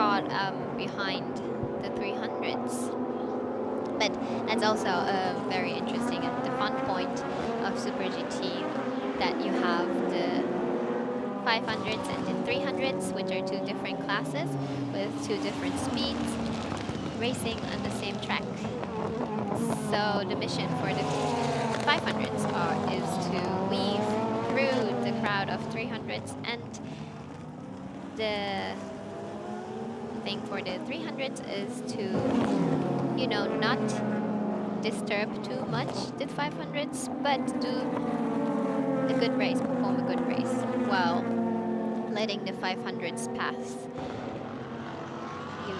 spot behind the 300s. But that's also very interesting and the fun point of Super GT, that you have the 500s and the 300s, which are two different classes with two different speeds, racing on the same track. So the mission for the 500s is to weave through the crowd of 300s, and the thing for the 300s is to, you know, not disturb too much the 500s, but do a good race, perform a good race, while letting the 500s pass you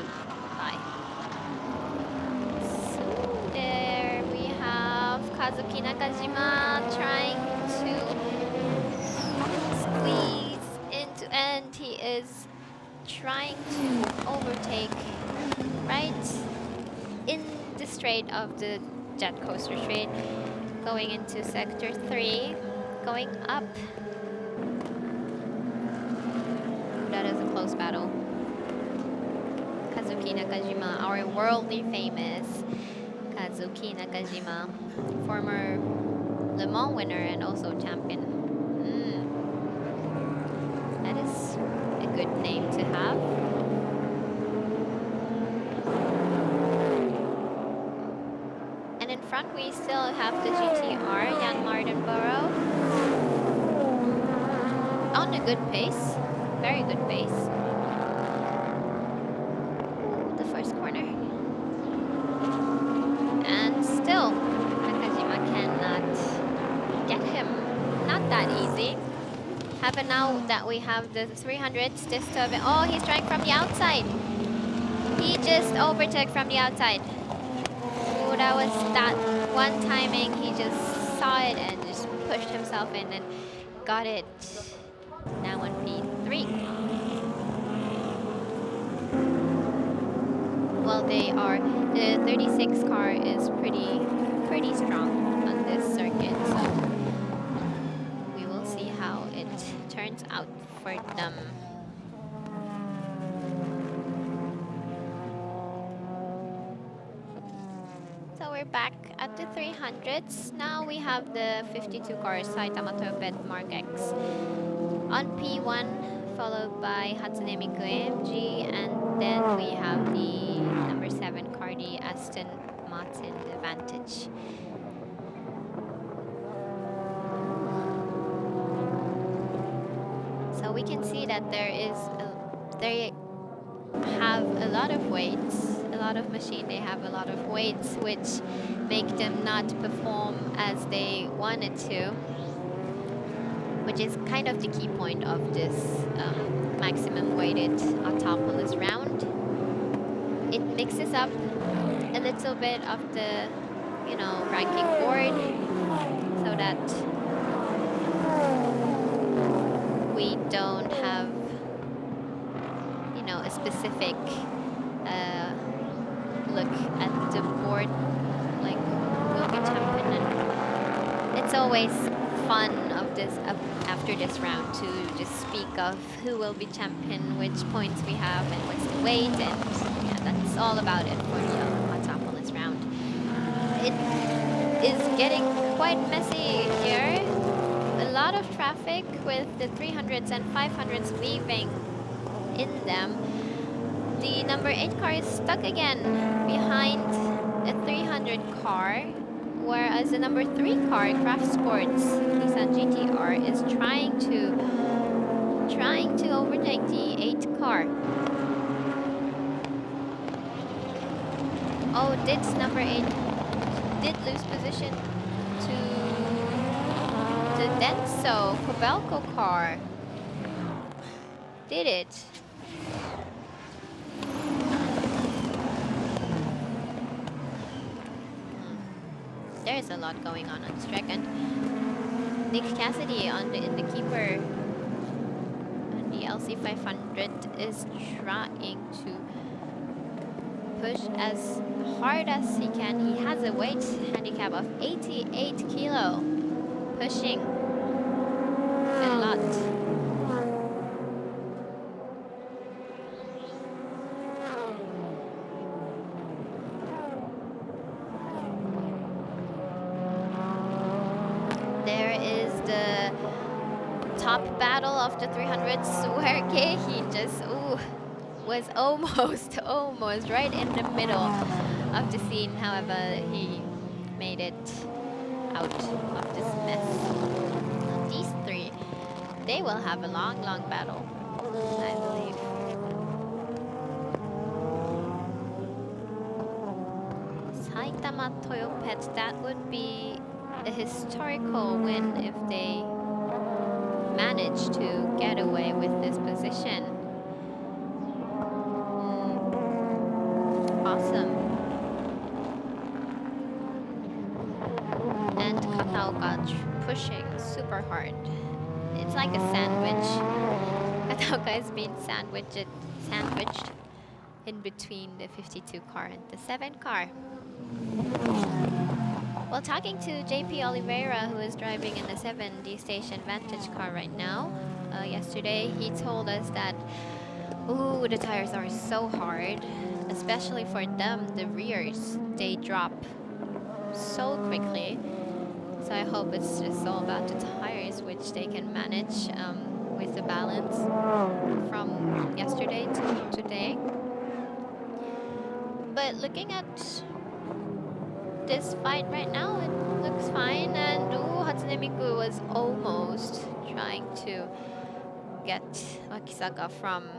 by. So there we have Kazuki Nakajima trying to squeeze into, and he is trying to overtake right in the straight of the jet coaster straight, going into sector 3, going up. That is a close battle. Kazuki Nakajima, our worldly famous Kazuki Nakajima, former Le Mans winner and also champion. That is a good name to have. And in front we still have the GTR, Jan Mardenborough, on a good pace, very good pace. The first corner. And still, Nakajima cannot get him. Not that easy. Happen now that we have the 300s disturbing. Oh, he's trying from the outside. He just overtook from the outside. Oh, that was that one timing. He just saw it and just pushed himself in and got it. Now on P3. Well, the 36 car is pretty strong on this circuit, so we will see how it turns out for them. So we're back at the 300s. Now we have the 52 cars, Saitama Toyopet Mark X on P1, followed by Hatsune Miku AMG, and then we have the number 7 car, the Aston Martin Vantage. So we can see that they have a lot of weights, a lot of machine. They have a lot of weights, which make them not perform as they wanted to, which is kind of the key point of this maximum weighted AUTOPOLIS round. It mixes up a little bit of the, you know, ranking board, so that we don't have, you know, a specific look at the board, like who will be champion. And it's always fun of this after this round to just speak of who will be champion, which points we have, and what's the weight, and yeah, that's all about it for the AUTOPOLIS round. It is getting quite messy here. A lot of traffic with the 300s and 500s weaving in them. The number 8 car is stuck again behind a 300 car, whereas the number 3 car, Craft Sports Nissan GTR, is trying to overtake the 8 car. Oh, did number 8 did lose position to the Denso Kobelco car? Did it? There's a lot going on this track, and Nick Cassidy in the keeper and the LC500 is trying to push as hard as he can. He has a weight handicap of 88 kilo, pushing a lot. the top battle of the 300s where he just was almost almost right in the middle of the scene. However, he made it out of this mess. These three, they will have a long battle, I believe. Saitama Toyopet, that would be a historical win if they manage to get away with this position. Awesome. And Kataoka pushing super hard. It's like a sandwich. Kataoka is being sandwiched in between the 52 car and the 7 car. Well, talking to JP Oliveira, who is driving in the 7D Station Vantage car right now, yesterday he told us that, the tires are so hard, especially for them, the rears, they drop so quickly. So I hope it's just all about the tires, which they can manage with the balance from yesterday to today. But looking at this fight right now, it looks fine. And Hatsune Miku was almost trying to get Wakisaka from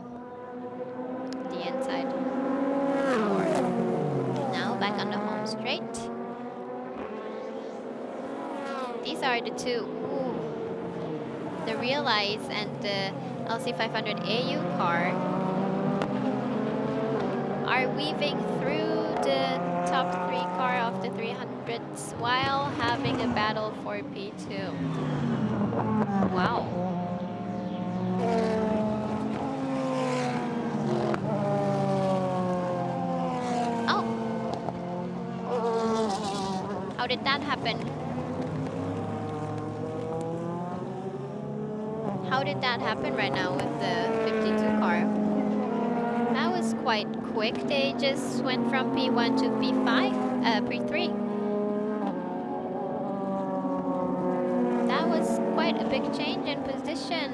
the inside. Now back on the home straight. These are the two, the Realize and the LC500 AU car are weaving through the top 3 car of the 300s while having a battle for P2. Wow. Oh. How did that happen? How did that happen right now with the 52 car? That was quite quick. They just went from P1 to P5, P3. That was quite a big change in position.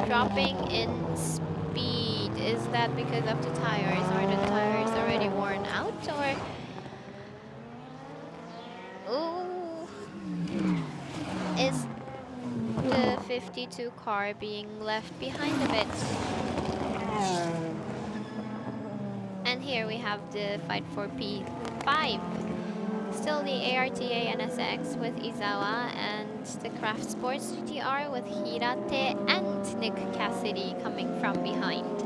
Dropping in speed. Is that because of the tires? Are the tires already worn out? Or is the 52 car being left behind a bit? And here we have the fight for P5. Still the ARTA NSX with Izawa and the Craft Sports GTR with Hirate and Nick Cassidy coming from behind.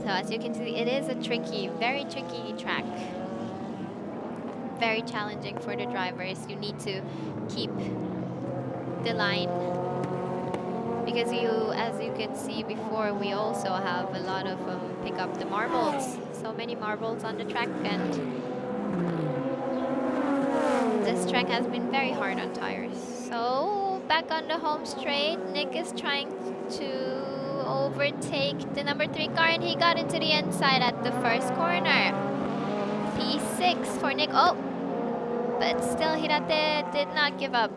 So as you can see, it is a tricky, very tricky track. Very challenging for the drivers. You need to keep the line because as you can see before, we also have a lot of pick up the marbles. So many marbles on the track, and this track has been very hard on tires. So back on the home straight, Nick is trying to overtake the number 3 car, and he got into the inside at the first corner. P6 for Nick. Oh, but still Hirate did not give up.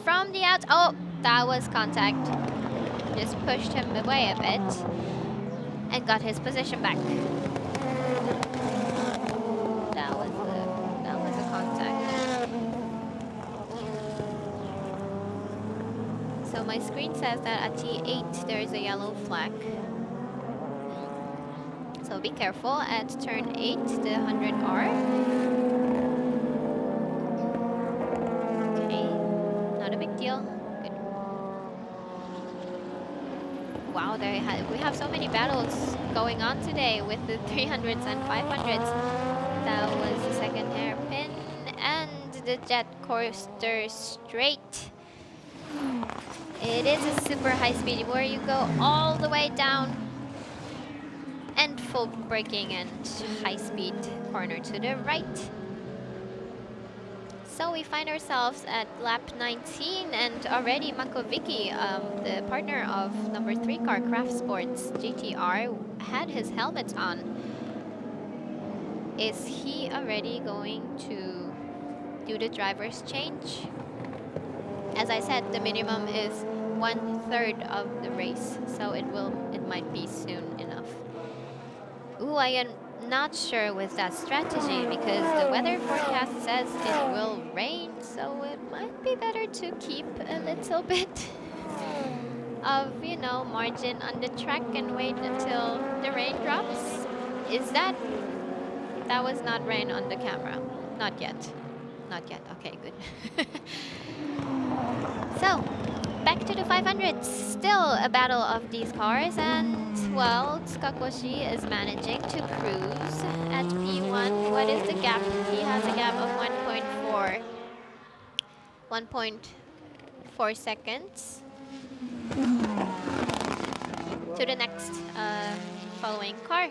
From the out, that was contact. Just pushed him away a bit and got his position back. That was a contact. So my screen says that at T8 there is a yellow flag. So be careful at turn 8, the 100R. Not a big deal. Good. Wow, we have so many battles going on today with the 300s and 500s. That was the second hairpin and the jet coaster straight. It is a super high speed where you go all the way down and full braking and high speed corner to the right. So we find ourselves at lap 19, and already Makovici, the partner of number 3 car Craft Sports GTR, had his helmet on. Is he already going to do the drivers change? As I said, the minimum is 1/3 of the race, so it might be soon enough. Ooh, I am not sure with that strategy because the weather forecast says it will rain, so it might be better to keep a little bit of, you know, margin on the track and wait until the rain drops. Is that was not rain on the camera? Not yet. Not yet. Okay, good. So, back to the 500s. Still a battle of these cars, and well, Tsukakoshi is managing to cruise at P1. What is the gap? He has a gap of 1.4. 1.4 seconds to the next following car.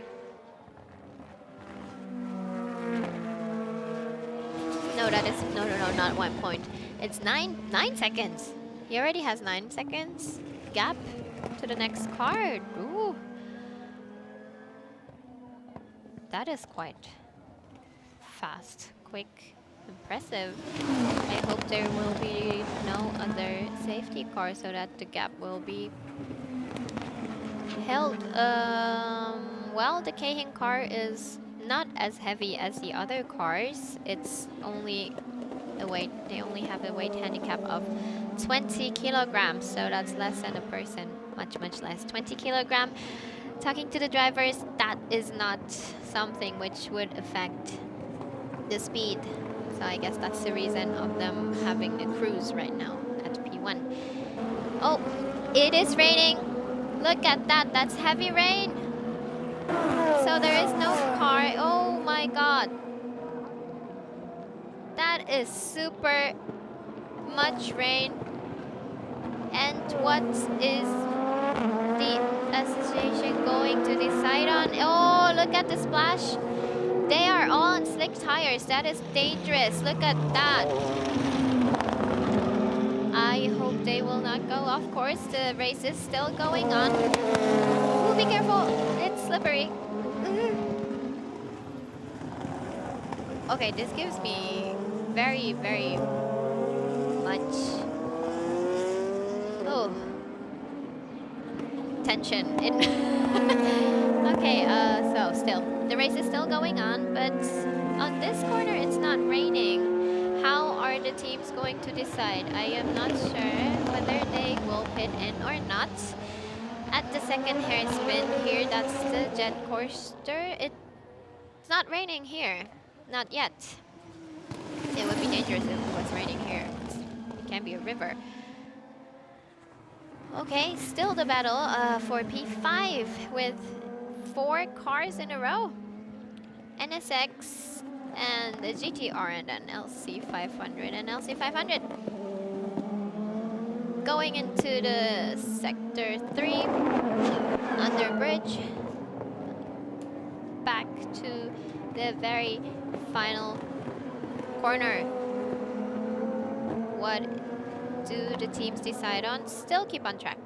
No, that is no, not 1 point. It's 9 seconds. He already has 9 seconds gap to the next car. Ooh. That is quite fast, quick, impressive. I hope there will be no other safety car so that the gap will be held. Well, the Keihin car is not as heavy as the other cars. It's only a weight, they only have a weight handicap of 20 kilograms, so that's less than a person, much less. 20 kilogram. Talking to the drivers, that is not something which would affect the speed. So I guess that's the reason of them having the cruise right now at P1. Oh, it is raining. Look at that, that's heavy rain. So there is no car. Oh my god. That is super much rain. And what is the association going to decide on? Oh, look at the splash. They are all on slick tires. That is dangerous. Look at that. I hope they will not go off course. The race is still going on. Ooh, be careful. It's slippery. Okay, this gives me very much tension. Okay, so still, the race is still going on, but on this corner it's not raining. How are the teams going to decide? I am not sure whether they will pit in or not. At the second hairspin here, that's the jet coaster. It's not raining here. Not yet. It would be dangerous if it was raining here. It can be a river. Okay, still the battle for P5 with 4 cars in a row. NSX and the GTR and then LC500 and LC500. Going into the sector 3 under bridge. Back to the very final corner. What do the teams decide on? Still keep on track.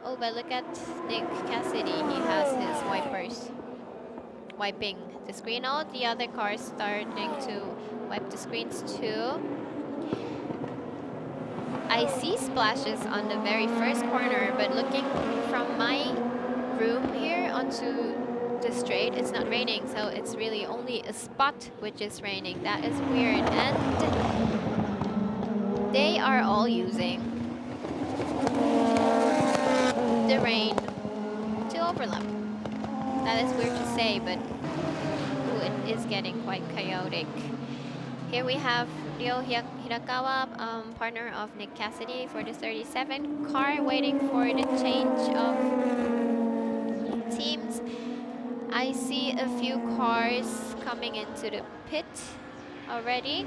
Oh, but look at Nick Cassidy. He has his wipers wiping the screen. Oh, the other cars starting to wipe the screens too. I see splashes on the very first corner, but looking from my room here onto the straight, it's not raining, so it's really only a spot which is raining. That is weird. And they are all using the rain to overlap. That is weird to say, but ooh, it is getting quite chaotic. Here we have Ryo Hirakawa, partner of Nick Cassidy for the 37 car, waiting for the change of teams. I see a few cars coming into the pit already.